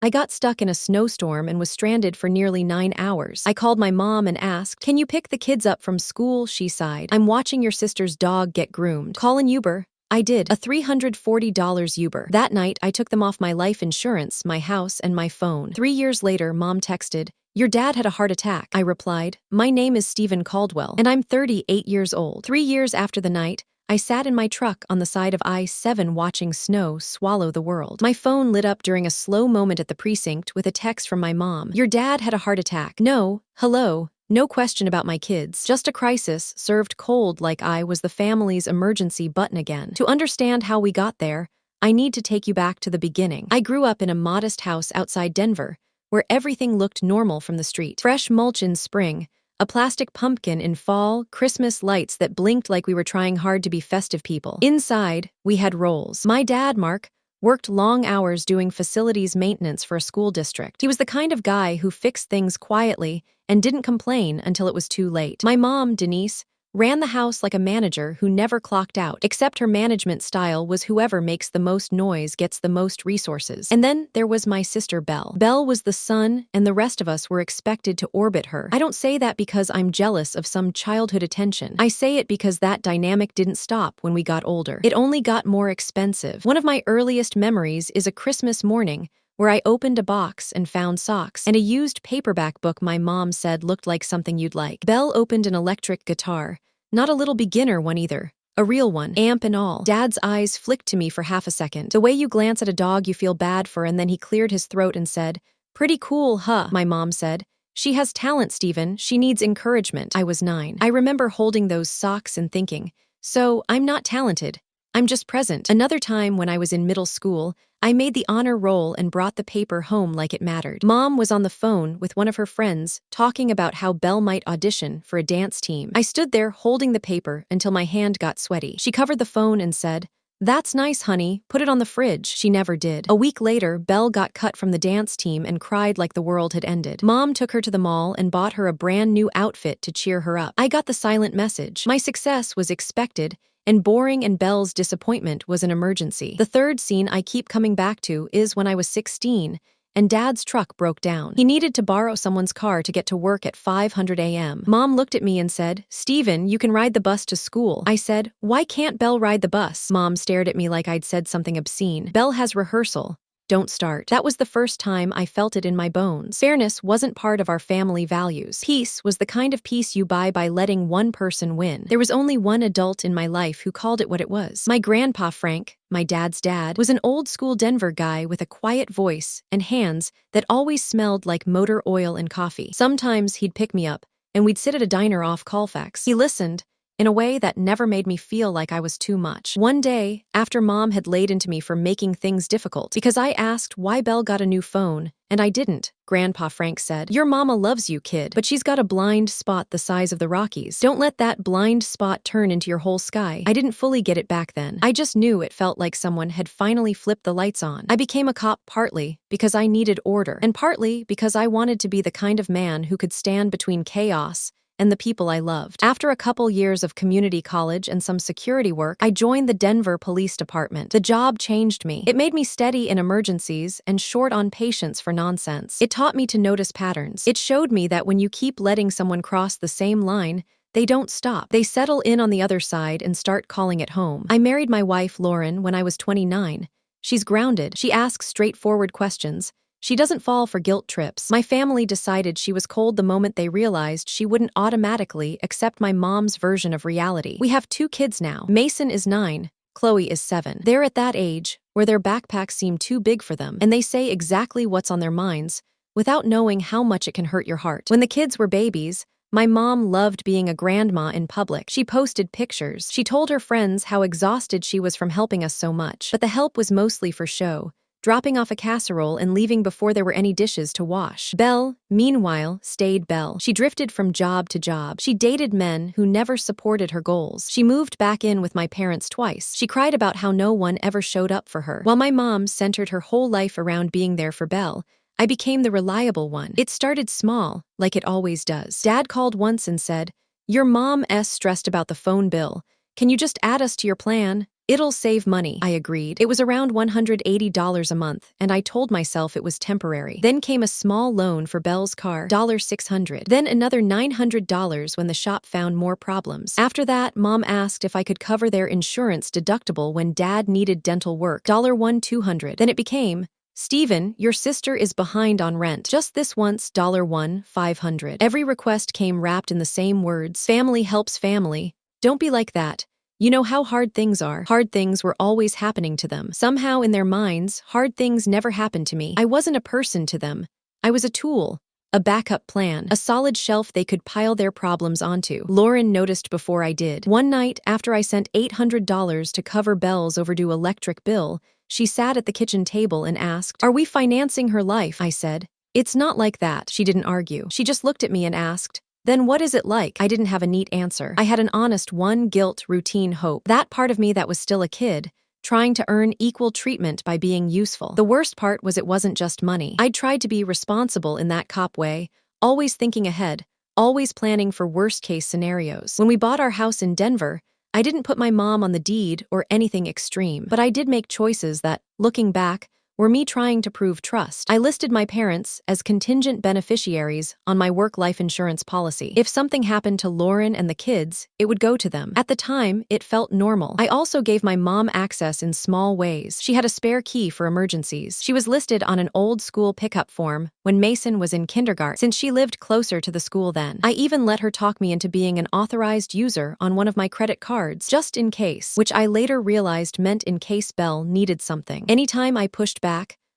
I got stuck in a snowstorm and was stranded for nearly 9 hours. I called my mom and asked, "Can you pick the kids up from school?" She sighed. "I'm watching your sister's dog get groomed." "Call an Uber." I did. A $340 Uber. That night, I took them off my life insurance, my house, and my phone. 3 years later, Mom texted, "Your dad had a heart attack." I replied, "My name is Stephen Caldwell, and I'm 38 years old." 3 years after the night, I sat in my truck on the side of I-7 watching snow swallow the world. My phone lit up during a slow moment at the precinct with a text from my mom. "Your dad had a heart attack." No, hello, no question about my kids. Just a crisis served cold like I was the family's emergency button again. To understand how we got there, I need to take you back to the beginning. I grew up in a modest house outside Denver, where everything looked normal from the street. Fresh mulch in spring, a plastic pumpkin in fall, Christmas lights that blinked like we were trying hard to be festive people. Inside, we had roles. My dad, Mark, worked long hours doing facilities maintenance for a school district. He was the kind of guy who fixed things quietly and didn't complain until it was too late. My mom, Denise, ran the house like a manager who never clocked out, except her management style was whoever makes the most noise gets the most resources. And then there was my sister, Belle. Belle was the sun, and the rest of us were expected to orbit her. I don't say that because I'm jealous of some childhood attention. I say it because that dynamic didn't stop when we got older. It only got more expensive. One of my earliest memories is a Christmas morning where I opened a box and found socks and a used paperback book my mom said looked like something you'd like. Belle opened an electric guitar, not a little beginner one either, a real one, amp and all. Dad's eyes flicked to me for half a second. The way you glance at a dog you feel bad for, and then he cleared his throat and said, "Pretty cool, huh?" My mom said, "She has talent, Stephen. She needs encouragement." I was 9. I remember holding those socks and thinking, so I'm not talented. I'm just present. Another time when I was in middle school, I made the honor roll and brought the paper home like it mattered. Mom was on the phone with one of her friends, talking about how Belle might audition for a dance team. I stood there holding the paper until my hand got sweaty. She covered the phone and said, "That's nice, honey. Put it on the fridge." She never did. A week later, Belle got cut from the dance team and cried like the world had ended. Mom took her to the mall and bought her a brand new outfit to cheer her up. I got the silent message. My success was expected, and boring, and Belle's disappointment was an emergency. The third scene I keep coming back to is when I was 16, and Dad's truck broke down. He needed to borrow someone's car to get to work at 5:00 a.m. Mom looked at me and said, "Stephen, you can ride the bus to school." I said, "Why can't Belle ride the bus?" Mom stared at me like I'd said something obscene. "Belle has rehearsal. Don't start." That was the first time I felt it in my bones. Fairness wasn't part of our family values. Peace was the kind of peace you buy by letting one person win. There was only one adult in my life who called it what it was. My grandpa, Frank, my dad's dad, was an old-school Denver guy with a quiet voice and hands that always smelled like motor oil and coffee. Sometimes he'd pick me up, and we'd sit at a diner off Colfax. He listened, in a way that never made me feel like I was too much. One day, after Mom had laid into me for making things difficult, because I asked why Belle got a new phone, and I didn't, Grandpa Frank said, "Your mama loves you, kid, but she's got a blind spot the size of the Rockies. Don't let that blind spot turn into your whole sky." I didn't fully get it back then. I just knew it felt like someone had finally flipped the lights on. I became a cop partly because I needed order, and partly because I wanted to be the kind of man who could stand between chaos and the people I loved. After a couple years of community college and some security work, I joined the Denver Police Department. The job changed me. It made me steady in emergencies and short on patience for nonsense. It taught me to notice patterns. It showed me that when you keep letting someone cross the same line, they don't stop. They settle in on the other side and start calling it home. I married my wife, Lauren, when I was 29. She's grounded. She asks straightforward questions. She doesn't fall for guilt trips. My family decided she was cold the moment they realized she wouldn't automatically accept my mom's version of reality. We have 2 kids now. Mason is 9, Chloe is 7. They're at that age where their backpacks seem too big for them, and they say exactly what's on their minds without knowing how much it can hurt your heart. When the kids were babies, my mom loved being a grandma in public. She posted pictures. She told her friends how exhausted she was from helping us so much. But the help was mostly for show, dropping off a casserole and leaving before there were any dishes to wash. Belle, meanwhile, stayed Belle. She drifted from job to job. She dated men who never supported her goals. She moved back in with my parents twice. She cried about how no one ever showed up for her. While my mom centered her whole life around being there for Belle, I became the reliable one. It started small, like it always does. Dad called once and said, "Your mom's stressed about the phone bill. Can you just add us to your plan?" It'll save money, I agreed. It was around $180 a month, and I told myself it was temporary. Then came a small loan for Belle's car, $600. Then another $900 when the shop found more problems. After that, Mom asked if I could cover their insurance deductible when Dad needed dental work, $200. Then it became, Steven, your sister is behind on rent. Just this once, $500. Every request came wrapped in the same words, family helps family. Don't be like that. You know how hard things are. Hard things were always happening to them. Somehow in their minds, hard things never happened to me. I wasn't a person to them. I was a tool, a backup plan, a solid shelf they could pile their problems onto. Lauren noticed before I did. One night, after I sent $800 to cover Belle's overdue electric bill, she sat at the kitchen table and asked, "Are we financing her life?" I said, "It's not like that." She didn't argue. She just looked at me and asked, "Then what is it like?" I didn't have a neat answer. I had an honest one, guilt, routine, hope. That part of me that was still a kid, trying to earn equal treatment by being useful. The worst part was it wasn't just money. I'd tried to be responsible in that cop way, always thinking ahead, always planning for worst-case scenarios. When we bought our house in Denver, I didn't put my mom on the deed or anything extreme, but I did make choices that, looking back, were me trying to prove trust. I listed my parents as contingent beneficiaries on my work life insurance policy. If something happened to Lauren and the kids, it would go to them. At the time, it felt normal. I also gave my mom access in small ways. She had a spare key for emergencies. She was listed on an old school pickup form when Mason was in kindergarten, since she lived closer to the school then. I even let her talk me into being an authorized user on one of my credit cards, just in case, which I later realized meant in case Belle needed something. Anytime I pushed back,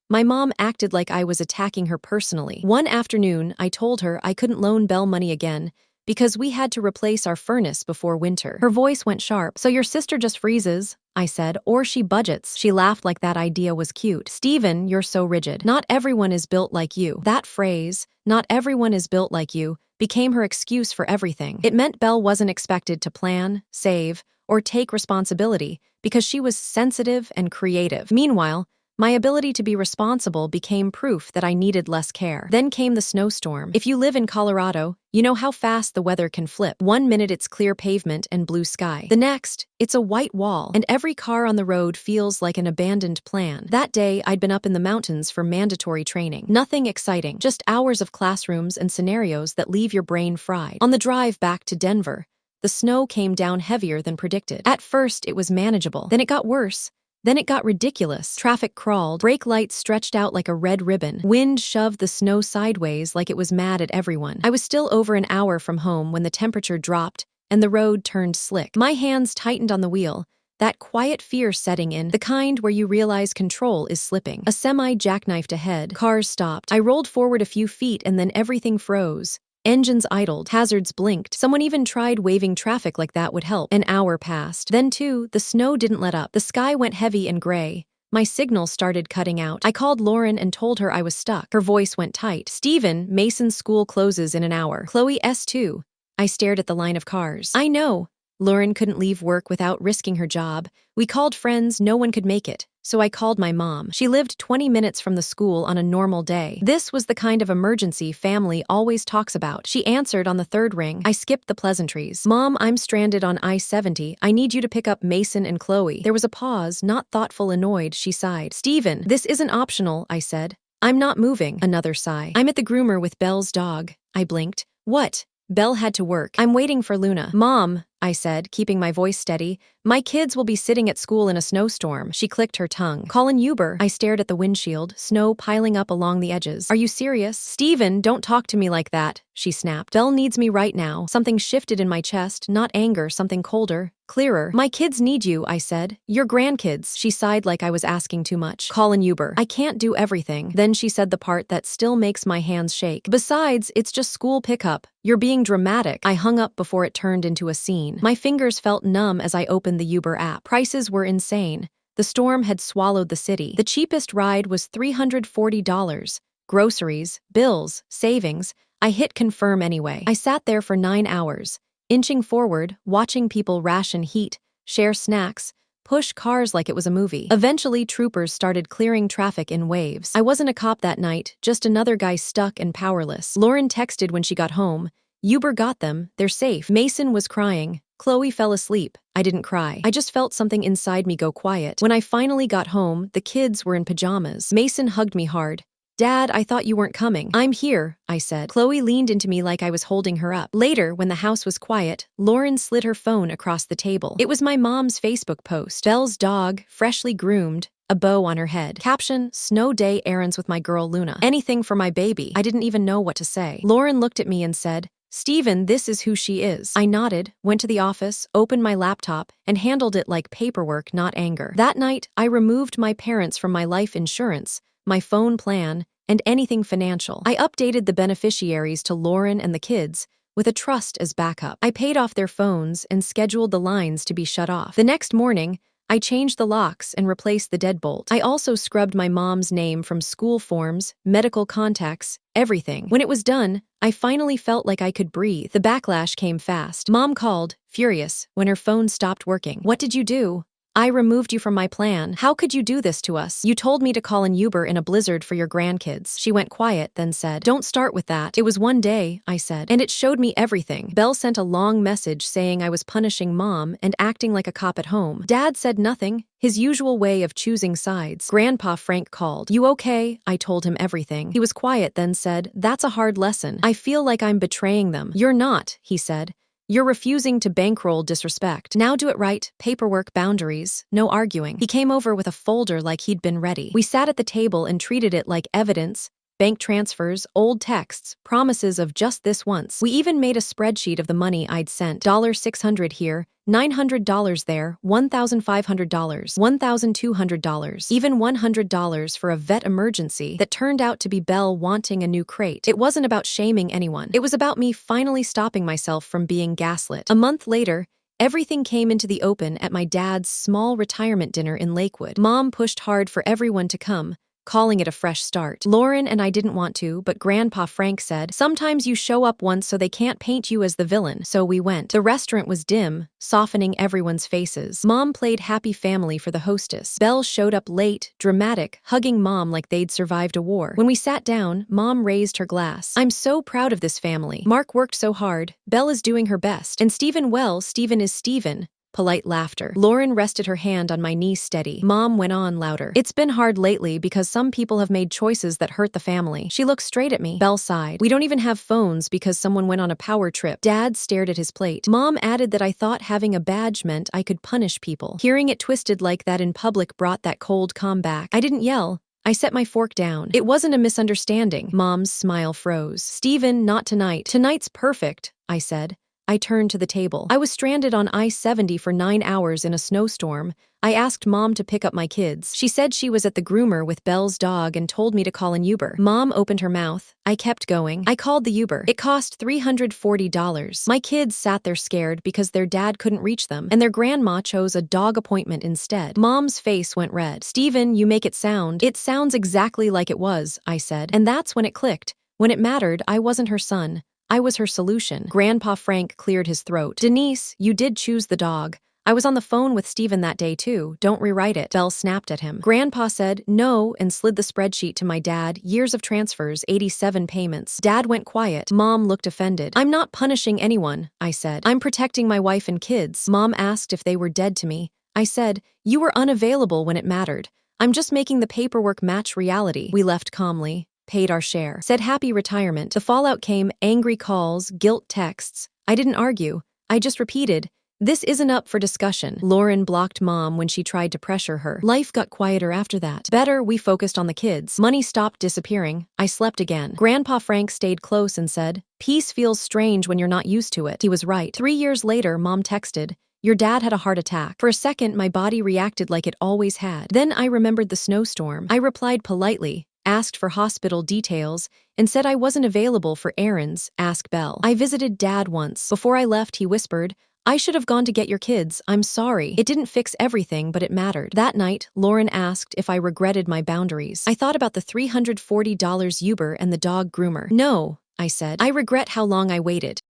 my mom acted like I was attacking her personally. One afternoon, I told her I couldn't loan Belle money again because we had to replace our furnace before winter. Her voice went sharp. "So your sister just freezes," I said, "or she budgets." She laughed like that idea was cute. "Steven, you're so rigid. Not everyone is built like you." That phrase, "not everyone is built like you," became her excuse for everything. It meant Belle wasn't expected to plan, save, or take responsibility because she was sensitive and creative. Meanwhile, my ability to be responsible became proof that I needed less care. Then came the snowstorm. If you live in Colorado, you know how fast the weather can flip. One minute it's clear pavement and blue sky. The next, it's a white wall, and every car on the road feels like an abandoned plan. That day, I'd been up in the mountains for mandatory training. Nothing exciting, just hours of classrooms and scenarios that leave your brain fried. On the drive back to Denver, the snow came down heavier than predicted. At first, it was manageable. Then it got worse. Then it got ridiculous. Traffic crawled, brake lights stretched out like a red ribbon. Wind shoved the snow sideways like it was mad at everyone. I was still over an hour from home when the temperature dropped and the road turned slick. My hands tightened on the wheel, that quiet fear setting in, the kind where you realize control is slipping. A semi jackknifed ahead. Cars stopped. I rolled forward a few feet and then everything froze. Engines idled, hazards blinked. Someone even tried waving traffic like that would help. An hour passed. Then too, the snow didn't let up. The sky went heavy and gray. My signal started cutting out. I called Lauren and told her I was stuck. Her voice went tight. "Steven, Mason's school closes in an hour. Chloe S2. I stared at the line of cars. "I know." Lauren couldn't leave work without risking her job. We called friends, no one could make it. So I called my mom. She lived 20 minutes from the school on a normal day. This was the kind of emergency family always talks about. She answered on the third ring. I skipped the pleasantries. "Mom, I'm stranded on I-70. I need you to pick up Mason and Chloe." There was a pause, not thoughtful, annoyed. She sighed. "Steven, this isn't optional," I said. "I'm not moving." Another sigh. "I'm at the groomer with Belle's dog." I blinked. "What?" Belle had to work. "I'm waiting for Luna." "Mom," I said, keeping my voice steady, "my kids will be sitting at school in a snowstorm." She clicked her tongue. "Call an Uber." I stared at the windshield, snow piling up along the edges. "Are you serious?" "Steven, don't talk to me like that," she snapped. "Belle needs me right now." Something shifted in my chest, not anger, something colder, clearer. "My kids need you," I said. "Your grandkids." She sighed like I was asking too much. "Call an Uber." "I can't do everything." Then she said the part that still makes my hands shake. "Besides, it's just school pickup. You're being dramatic." I hung up before it turned into a scene. My fingers felt numb as I opened the Uber app. Prices were insane. The storm had swallowed the city. The cheapest ride was $340. Groceries, bills, savings. I hit confirm anyway. I sat there for 9 hours, inching forward, watching people ration heat, share snacks, push cars like it was a movie. Eventually, troopers started clearing traffic in waves. I wasn't a cop that night, just another guy stuck and powerless. Lauren texted when she got home. "Uber got them, they're safe." Mason was crying. Chloe fell asleep. I didn't cry. I just felt something inside me go quiet. When I finally got home, the kids were in pajamas. Mason hugged me hard. Dad, I thought you weren't coming. I'm here, I said. Chloe leaned into me like I was holding her up. Later, when the house was quiet, Lauren slid her phone across the table. It was my mom's Facebook post. Belle's dog, freshly groomed, a bow on her head. Caption, snow day errands with my girl Luna. Anything for my baby. I didn't even know what to say. Lauren looked at me and said, Steven, this is who she is. I nodded, went to the office, opened my laptop, and handled it like paperwork, not anger. That night, I removed my parents from my life insurance, my phone plan, and anything financial. I updated the beneficiaries to Lauren and the kids, with a trust as backup. I paid off their phones and scheduled the lines to be shut off. The next morning, I changed the locks and replaced the deadbolt. I also scrubbed my mom's name from school forms, medical contacts, everything. When it was done, I finally felt like I could breathe. The backlash came fast. Mom called, furious, when her phone stopped working. What did you do? I removed you from my plan. How could you do this to us? You told me to call an Uber in a blizzard for your grandkids. She went quiet, then said, Don't start with that. It was one day, I said, and it showed me everything. Belle sent a long message saying I was punishing Mom and acting like a cop at home. Dad said nothing, his usual way of choosing sides. Grandpa Frank called. You okay? I told him everything. He was quiet, then said, That's a hard lesson. I feel like I'm betraying them. You're not, he said. You're refusing to bankroll disrespect. Now do it right, paperwork, boundaries, no arguing. He came over with a folder like he'd been ready. We sat at the table and treated it like evidence, bank transfers, old texts, promises of just this once. We even made a spreadsheet of the money I'd sent. $600 here, $900 there, $1,500, $1,200, even $100 for a vet emergency that turned out to be Belle wanting a new crate. It wasn't about shaming anyone. It was about me finally stopping myself from being gaslit. A month later, everything came into the open at my dad's small retirement dinner in Lakewood. Mom pushed hard for everyone to come, calling it a fresh start. Lauren and I didn't want to, but Grandpa Frank said, Sometimes you show up once so they can't paint you as the villain. So we went. The restaurant was dim, softening everyone's faces. Mom played happy family for the hostess. Belle showed up late, dramatic, hugging Mom like they'd survived a war. When we sat down, Mom raised her glass. I'm so proud of this family. Mark worked so hard. Belle is doing her best. And Steven, well, Steven is Steven. Polite laughter. Lauren rested her hand on my knee steady. Mom went on louder. It's been hard lately because some people have made choices that hurt the family. She looked straight at me. Belle sighed. We don't even have phones because someone went on a power trip. Dad stared at his plate. Mom added that I thought having a badge meant I could punish people. Hearing it twisted like that in public brought that cold calm back. I didn't yell. I set my fork down. It wasn't a misunderstanding. Mom's smile froze. Steven, not tonight. Tonight's perfect, I said. I turned to the table. I was stranded on I-70 for 9 hours in a snowstorm. I asked Mom to pick up my kids. She said she was at the groomer with Belle's dog and told me to call an Uber. Mom opened her mouth. I kept going. I called the Uber. It cost $340. My kids sat there scared because their dad couldn't reach them, and their grandma chose a dog appointment instead. Mom's face went red. Steven, you make it sound. It sounds exactly like it was, I said. And that's when it clicked. When it mattered, I wasn't her son. I was her solution. Grandpa Frank cleared his throat. Denise, you did choose the dog. I was on the phone with Steven that day too. Don't rewrite it. Belle snapped at him. Grandpa said no and slid the spreadsheet to my dad. Years of transfers, 87 payments. Dad went quiet. Mom looked offended. I'm not punishing anyone, I said. I'm protecting my wife and kids. Mom asked if they were dead to me. I said, you were unavailable when it mattered. I'm just making the paperwork match reality. We left calmly. Paid our share. Said happy retirement. The fallout came, angry calls, guilt texts. I didn't argue. I just repeated, this isn't up for discussion. Lauren blocked Mom when she tried to pressure her. Life got quieter after that. Better, we focused on the kids. Money stopped disappearing. I slept again. Grandpa Frank stayed close and said, peace feels strange when you're not used to it. He was right. 3 years later, Mom texted, your dad had a heart attack. For a second, my body reacted like it always had. Then I remembered the snowstorm. I replied politely, asked for hospital details, and said I wasn't available for errands, ask Belle. I visited Dad once. Before I left, he whispered, I should have gone to get your kids. I'm sorry. It didn't fix everything, but it mattered. That night, Lauren asked if I regretted my boundaries. I thought about the $340 Uber and the dog groomer. No, I said. I regret how long I waited.